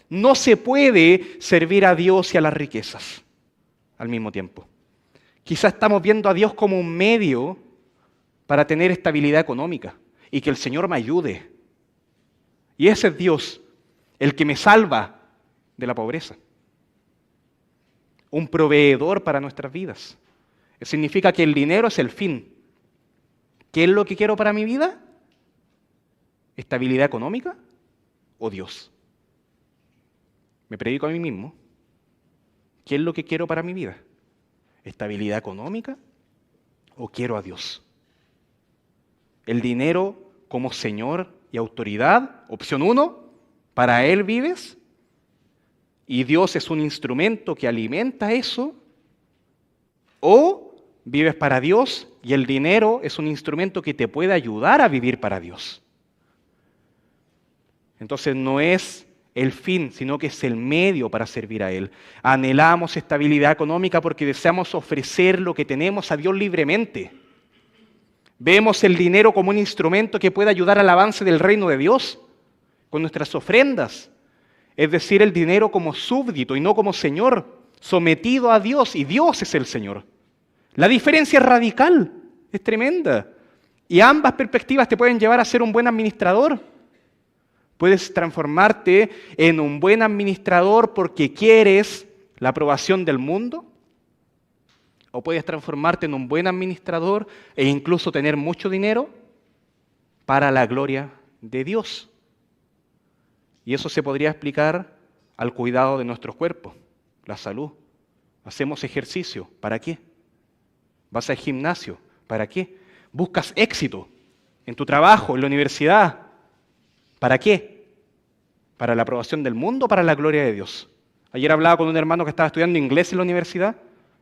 No se puede servir a Dios y a las riquezas al mismo tiempo. Quizás estamos viendo a Dios como un medio para tener estabilidad económica y que el Señor me ayude. Y ese es Dios, el que me salva de la pobreza. Un proveedor para nuestras vidas. Significa que el dinero es el fin. ¿Qué es lo que quiero para mi vida? ¿Estabilidad económica o Dios? Me predico a mí mismo. ¿Qué es lo que quiero para mi vida? ¿Estabilidad económica o quiero a Dios? El dinero como Señor y autoridad, opción 1, para Él vives y Dios es un instrumento que alimenta eso, o vives para Dios y el dinero es un instrumento que te puede ayudar a vivir para Dios. Entonces no es el fin, sino que es el medio para servir a Él. Anhelamos estabilidad económica porque deseamos ofrecer lo que tenemos a Dios libremente. Vemos el dinero como un instrumento que puede ayudar al avance del reino de Dios con nuestras ofrendas. Es decir, el dinero como súbdito y no como Señor, sometido a Dios, y Dios es el Señor. La diferencia es radical, es tremenda. Y ambas perspectivas te pueden llevar a ser un buen administrador. Puedes transformarte en un buen administrador porque quieres la aprobación del mundo, o puedes transformarte en un buen administrador e incluso tener mucho dinero para la gloria de Dios. Y eso se podría explicar al cuidado de nuestros cuerpos, la salud. Hacemos ejercicio, ¿para qué? Vas al gimnasio, ¿para qué? Buscas éxito en tu trabajo, en la universidad, ¿para qué? ¿Para la aprobación del mundo o para la gloria de Dios? Ayer hablaba con un hermano que estaba estudiando inglés en la universidad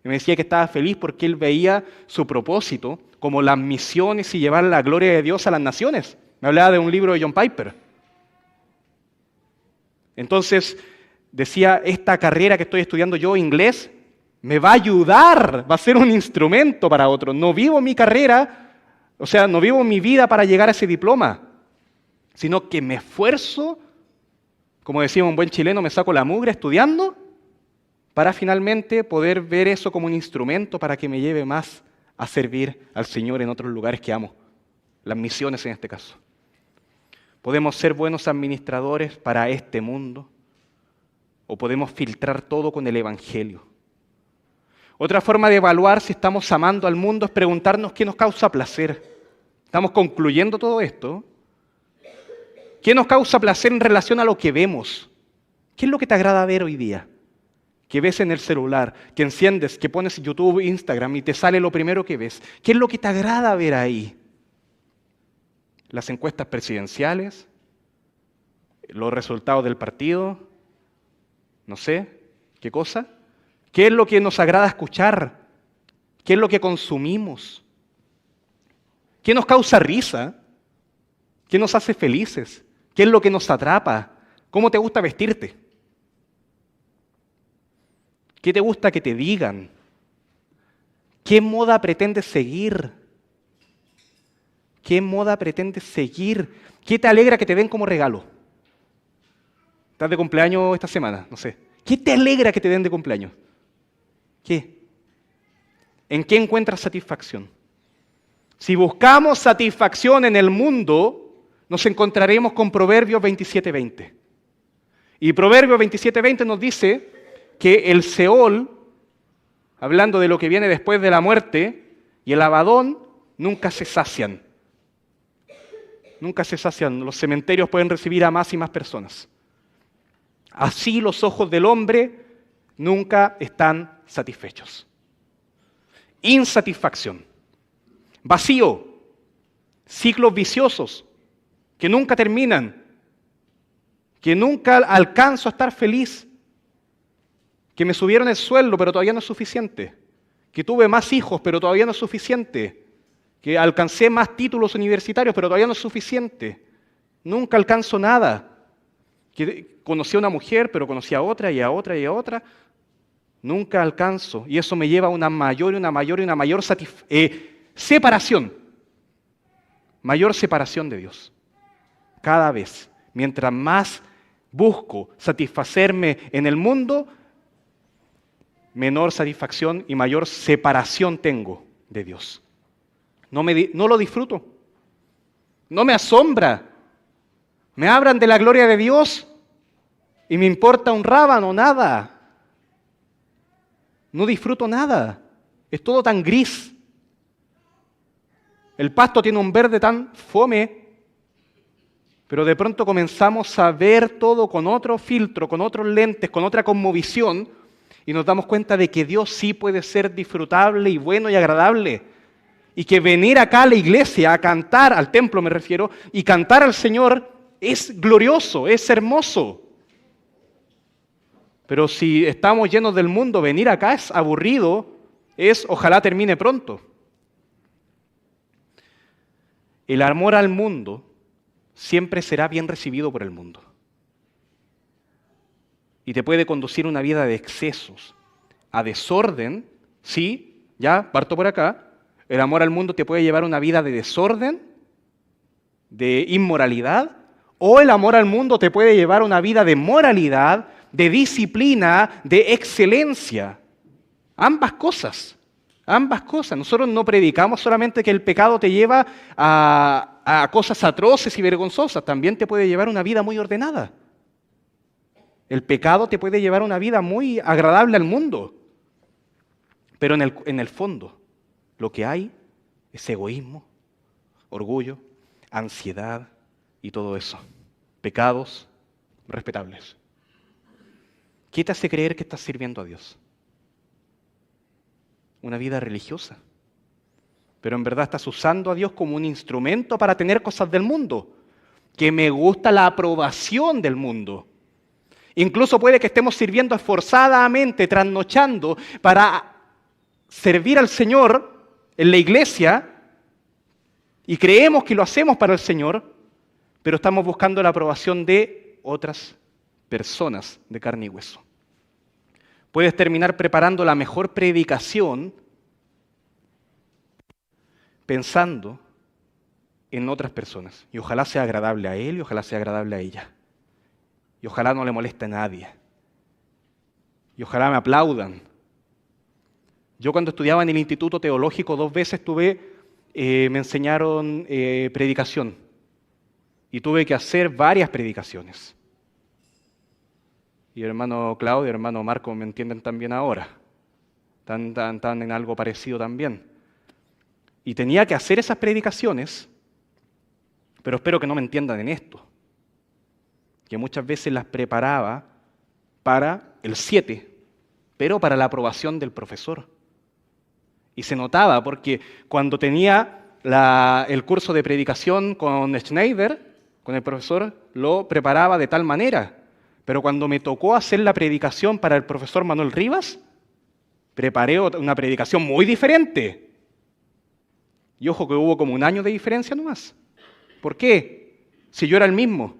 y me decía que estaba feliz porque él veía su propósito como las misiones y llevar la gloria de Dios a las naciones. Me hablaba de un libro de John Piper. Entonces, decía, esta carrera que estoy estudiando yo, inglés, me va a ayudar, va a ser un instrumento para otros. No vivo mi carrera, o sea, no vivo mi vida para llegar a ese diploma, sino que me esfuerzo, como decía un buen chileno, me saco la mugre estudiando para finalmente poder ver eso como un instrumento para que me lleve más a servir al Señor en otros lugares que amo, las misiones en este caso. Podemos ser buenos administradores para este mundo o podemos filtrar todo con el Evangelio. Otra forma de evaluar si estamos amando al mundo es preguntarnos qué nos causa placer. ¿Estamos concluyendo todo esto? ¿Qué nos causa placer en relación a lo que vemos? ¿Qué es lo que te agrada ver hoy día? Que ves en el celular, que enciendes, que pones YouTube, Instagram y te sale lo primero que ves. ¿Qué es lo que te agrada ver ahí? Las encuestas presidenciales, los resultados del partido, no sé, ¿qué cosa? ¿Qué es lo que nos agrada escuchar? ¿Qué es lo que consumimos? ¿Qué nos causa risa? ¿Qué nos hace felices? ¿Qué es lo que nos atrapa? ¿Cómo te gusta vestirte? ¿Qué te gusta que te digan? ¿Qué moda pretendes seguir? ¿Qué moda pretendes seguir? ¿Qué te alegra que te den como regalo? ¿Estás de cumpleaños esta semana? No sé. ¿Qué te alegra que te den de cumpleaños? ¿Qué? ¿En qué encuentras satisfacción? Si buscamos satisfacción en el mundo, nos encontraremos con Proverbios 27:20. Y Proverbios 27:20 nos dice que el Seol, hablando de lo que viene después de la muerte, y el Abadón nunca se sacian. Nunca se sacian. Los cementerios pueden recibir a más y más personas. Así los ojos del hombre nunca están satisfechos. Insatisfacción. Vacío. Ciclos viciosos que nunca terminan. Que nunca alcanzo a estar feliz. Que me subieron el sueldo, pero todavía no es suficiente. Que tuve más hijos, pero todavía no es suficiente. Que alcancé más títulos universitarios, pero todavía no es suficiente. Nunca alcanzo nada. Que conocí a una mujer, pero conocí a otra y a otra y a otra. Nunca alcanzo. Y eso me lleva a una mayor separación. Mayor separación de Dios. Cada vez. Mientras más busco satisfacerme en el mundo, menor satisfacción y mayor separación tengo de Dios. No lo disfruto. No me asombra. Me hablan de la gloria de Dios y me importa un rábano, nada. No disfruto nada. Es todo tan gris. El pasto tiene un verde tan fome, pero de pronto comenzamos a ver todo con otro filtro, con otros lentes, con otra cosmovisión, y nos damos cuenta de que Dios sí puede ser disfrutable y bueno y agradable. Y que venir acá a la iglesia, a cantar, al templo me refiero, y cantar al Señor es glorioso, es hermoso. Pero si estamos llenos del mundo, venir acá es aburrido, ojalá termine pronto. El amor al mundo siempre será bien recibido por el mundo. Y te puede conducir a una vida de excesos, a desorden, sí, ya parto por acá. El amor al mundo te puede llevar a una vida de desorden, de inmoralidad, o el amor al mundo te puede llevar a una vida de moralidad, de disciplina, de excelencia. Ambas cosas. Nosotros no predicamos solamente que el pecado te lleva a cosas atroces y vergonzosas, también te puede llevar a una vida muy ordenada. El pecado te puede llevar a una vida muy agradable al mundo, pero en el fondo lo que hay es egoísmo, orgullo, ansiedad y todo eso. Pecados respetables. ¿Qué te hace creer que estás sirviendo a Dios? Una vida religiosa. Pero en verdad estás usando a Dios como un instrumento para tener cosas del mundo. Que me gusta la aprobación del mundo. Incluso puede que estemos sirviendo esforzadamente, trasnochando para servir al Señor en la iglesia y creemos que lo hacemos para el Señor, pero estamos buscando la aprobación de otras personas de carne y hueso. Puedes terminar preparando la mejor predicación pensando en otras personas. Y ojalá sea agradable a él y ojalá sea agradable a ella. Y ojalá no le moleste a nadie. Y ojalá me aplaudan. Yo cuando estudiaba en el Instituto Teológico 2 veces me enseñaron predicación. Y tuve que hacer varias predicaciones. Y el hermano Claudio y el hermano Marco me entienden también ahora. Están en algo parecido también. Y tenía que hacer esas predicaciones, pero espero que no me entiendan en esto. Que muchas veces las preparaba para el 7, pero para la aprobación del profesor. Y se notaba porque cuando tenía el curso de predicación con Schneider, con el profesor, lo preparaba de tal manera. Pero cuando me tocó hacer la predicación para el profesor Manuel Rivas, preparé una predicación muy diferente. Y ojo que hubo como 1 año de diferencia nomás. ¿Por qué? Si yo era el mismo.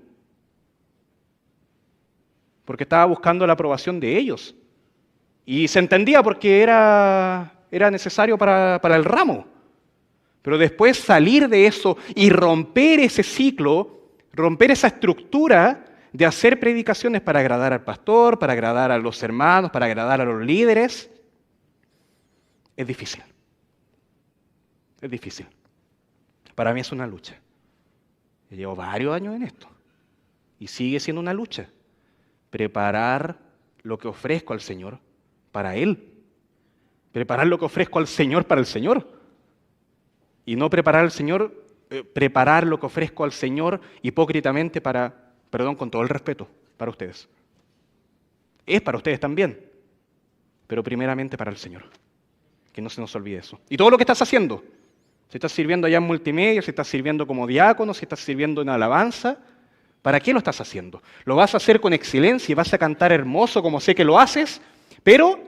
Porque estaba buscando la aprobación de ellos. Y se entendía porque era necesario para el ramo. Pero después salir de eso y romper ese ciclo, romper esa estructura, de hacer predicaciones para agradar al pastor, para agradar a los hermanos, para agradar a los líderes, es difícil. Es difícil. Para mí es una lucha. Yo llevo varios años en esto y sigue siendo una lucha. Preparar lo que ofrezco al Señor para Él. Preparar lo que ofrezco al Señor para el Señor. Y no preparar lo que ofrezco al Señor hipócritamente con todo el respeto, para ustedes. Es para ustedes también, pero primeramente para el Señor. Que no se nos olvide eso. Y todo lo que estás haciendo, si estás sirviendo allá en multimedia, si estás sirviendo como diácono, si estás sirviendo en alabanza, ¿para qué lo estás haciendo? Lo vas a hacer con excelencia y vas a cantar hermoso como sé que lo haces, pero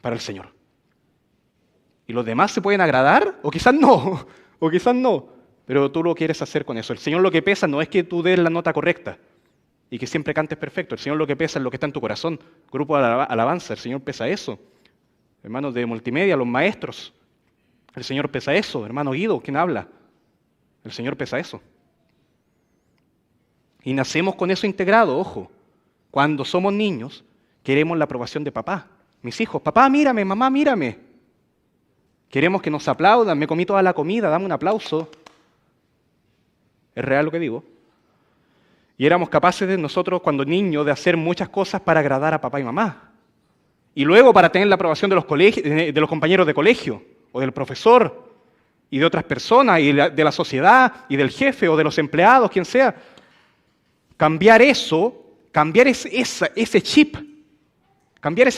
para el Señor. ¿Y los demás se pueden agradar? O quizás no, pero tú lo quieres hacer con eso. El Señor lo que pesa no es que tú des la nota correcta y que siempre cantes perfecto. El Señor lo que pesa es lo que está en tu corazón. Grupo de alabanza, el Señor pesa eso. Hermanos de multimedia, los maestros, el Señor pesa eso. Hermano Guido, ¿quién habla? El Señor pesa eso. Y nacemos con eso integrado, ojo. Cuando somos niños, queremos la aprobación de papá. Mis hijos, papá, mírame, mamá, mírame. Queremos que nos aplaudan, me comí toda la comida, dame un aplauso. ¿Es real lo que digo? Y éramos capaces de nosotros, cuando niños, de hacer muchas cosas para agradar a papá y mamá. Y luego para tener la aprobación de los compañeros de colegio, o del profesor, y de otras personas, y de la sociedad, y del jefe, o de los empleados, quien sea. Cambiar ese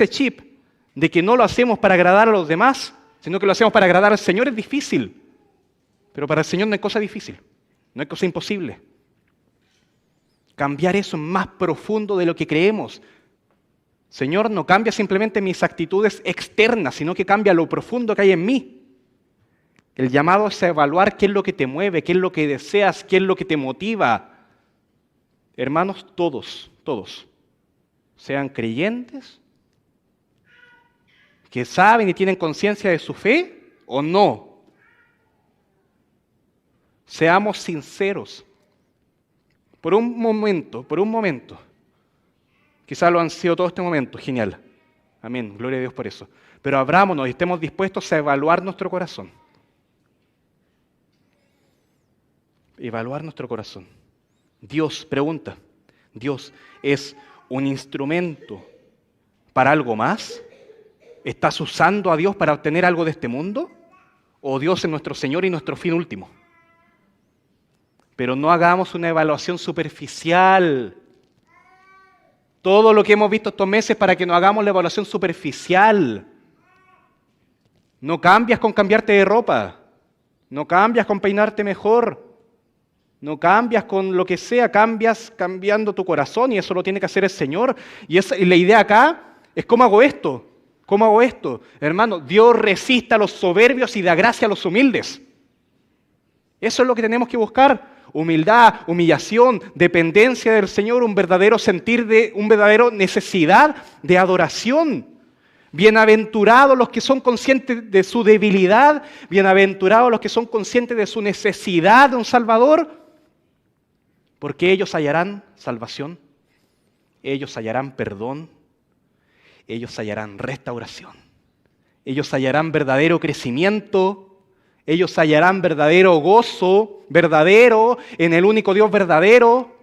chip de que no lo hacemos para agradar a los demás, sino que lo hacemos para agradar al Señor es difícil. Pero para el Señor no hay cosa difícil, no hay cosa imposible. Cambiar eso es más profundo de lo que creemos. Señor, no cambia simplemente mis actitudes externas, sino que cambia lo profundo que hay en mí. El llamado es a evaluar qué es lo que te mueve, qué es lo que deseas, qué es lo que te motiva. Hermanos, todos, sean creyentes, que saben y tienen conciencia de su fe o no. Seamos sinceros. Por un momento, quizás lo han sido todo este momento, genial. Amén, gloria a Dios por eso. Pero abrámonos y estemos dispuestos a evaluar nuestro corazón. Evaluar nuestro corazón. Dios, pregunta, ¿Dios es un instrumento para algo más? ¿Estás usando a Dios para obtener algo de este mundo? ¿O Dios es nuestro Señor y nuestro fin último? Pero no hagamos una evaluación superficial. Todo lo que hemos visto estos meses para que no hagamos la evaluación superficial. No cambias con cambiarte de ropa. No cambias con peinarte mejor. No cambias con lo que sea, cambias cambiando tu corazón y eso lo tiene que hacer el Señor. Y la idea acá es ¿cómo hago esto? ¿Cómo hago esto? Hermano, Dios resiste a los soberbios y da gracia a los humildes. Eso es lo que tenemos que buscar. Humildad, humillación, dependencia del Señor, un verdadero necesidad de adoración. Bienaventurados los que son conscientes de su debilidad, bienaventurados los que son conscientes de su necesidad de un Salvador, porque ellos hallarán salvación, ellos hallarán perdón, ellos hallarán restauración, ellos hallarán verdadero crecimiento, ellos hallarán verdadero gozo, verdadero, en el único Dios verdadero.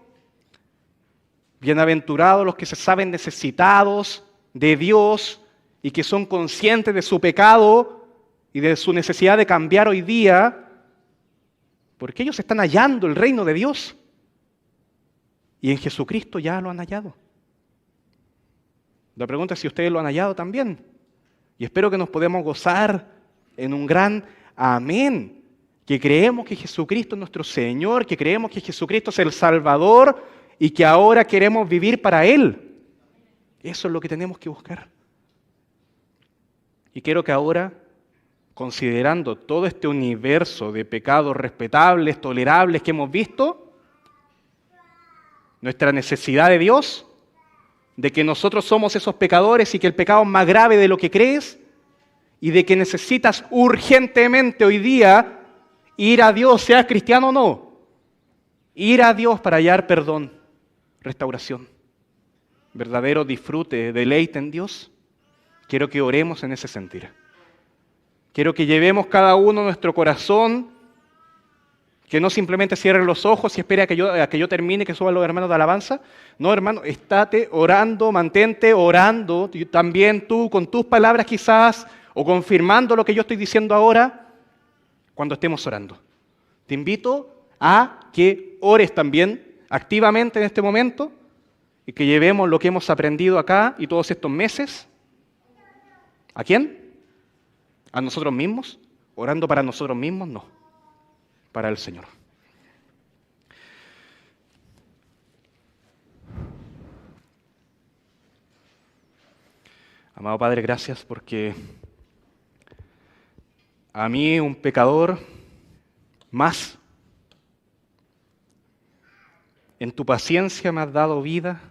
Bienaventurados los que se saben necesitados de Dios y que son conscientes de su pecado y de su necesidad de cambiar hoy día, porque ellos están hallando el reino de Dios. Y en Jesucristo ya lo han hallado. La pregunta es si ustedes lo han hallado también. Y espero que nos podamos gozar en un gran amén. Que creemos que Jesucristo es nuestro Señor, que creemos que Jesucristo es el Salvador y que ahora queremos vivir para Él. Eso es lo que tenemos que buscar. Y quiero que ahora, considerando todo este universo de pecados respetables, tolerables que hemos visto, nuestra necesidad de Dios, de que nosotros somos esos pecadores y que el pecado es más grave de lo que crees, y de que necesitas urgentemente hoy día ir a Dios, seas cristiano o no. Ir a Dios para hallar perdón, restauración, verdadero disfrute, deleite en Dios. Quiero que oremos en ese sentir. Quiero que llevemos cada uno nuestro corazón, que no simplemente cierre los ojos y espere a que yo termine, que suban los hermanos de alabanza. No, hermano, estate orando, mantente orando, también tú con tus palabras quizás, o confirmando lo que yo estoy diciendo ahora, cuando estemos orando. Te invito a que ores también activamente en este momento y que llevemos lo que hemos aprendido acá y todos estos meses. ¿A quién? ¿A nosotros mismos? ¿Orando para nosotros mismos? No, para el Señor. Amado Padre, gracias porque a mí, un pecador más, en tu paciencia me has dado vida,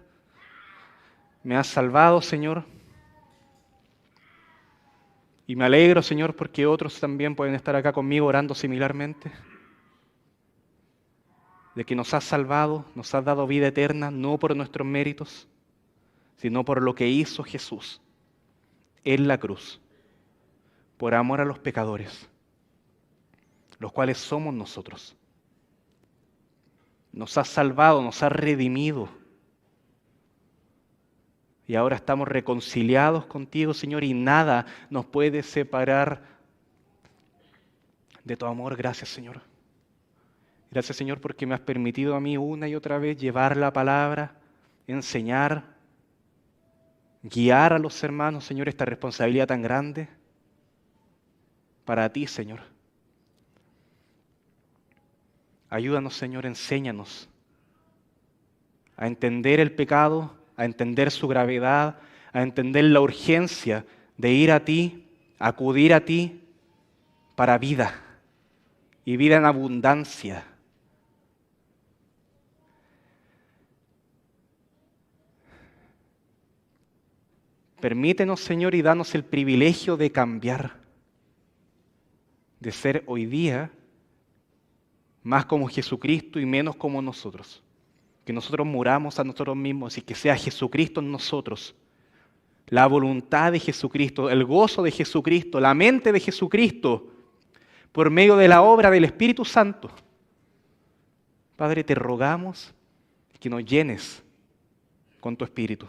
me has salvado, Señor. Y me alegro, Señor, porque otros también pueden estar acá conmigo orando similarmente. De que nos has salvado, nos has dado vida eterna, no por nuestros méritos, sino por lo que hizo Jesús en la cruz, por amor a los pecadores, los cuales somos nosotros. Nos has salvado, nos has redimido. Y ahora estamos reconciliados contigo, Señor, y nada nos puede separar de tu amor. Gracias, Señor. Gracias, Señor, porque me has permitido a mí una y otra vez llevar la palabra, enseñar, guiar a los hermanos, Señor, esta responsabilidad tan grande para ti, Señor. Ayúdanos, Señor, enséñanos a entender el pecado, a entender su gravedad, a entender la urgencia de ir a ti, acudir a ti para vida y vida en abundancia. Permítenos, Señor, y danos el privilegio de cambiar, de ser hoy día más como Jesucristo y menos como nosotros. Que nosotros muramos a nosotros mismos y que sea Jesucristo en nosotros. La voluntad de Jesucristo, el gozo de Jesucristo, la mente de Jesucristo, por medio de la obra del Espíritu Santo. Padre, te rogamos que nos llenes con tu Espíritu.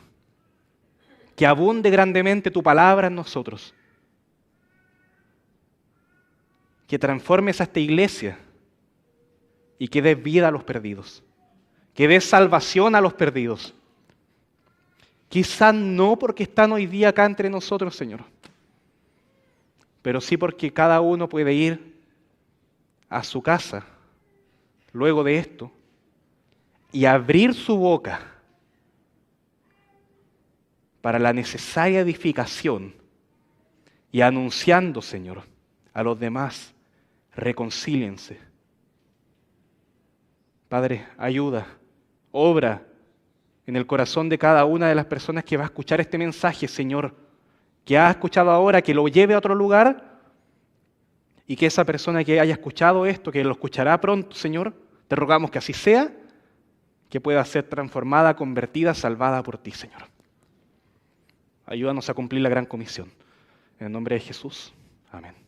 Que abunde grandemente tu palabra en nosotros. Que transformes a esta iglesia y que des vida a los perdidos. Que des salvación a los perdidos. Quizás no porque están hoy día acá entre nosotros, Señor, pero sí porque cada uno puede ir a su casa luego de esto y abrir su boca para la necesaria edificación y anunciando, Señor, a los demás, reconcíliense. Padre, ayuda, obra en el corazón de cada una de las personas que va a escuchar este mensaje, Señor, que ha escuchado ahora, que lo lleve a otro lugar y que esa persona que haya escuchado esto, que lo escuchará pronto, Señor, te rogamos que así sea, que pueda ser transformada, convertida, salvada por ti, Señor. Ayúdanos a cumplir la gran comisión. En el nombre de Jesús. Amén.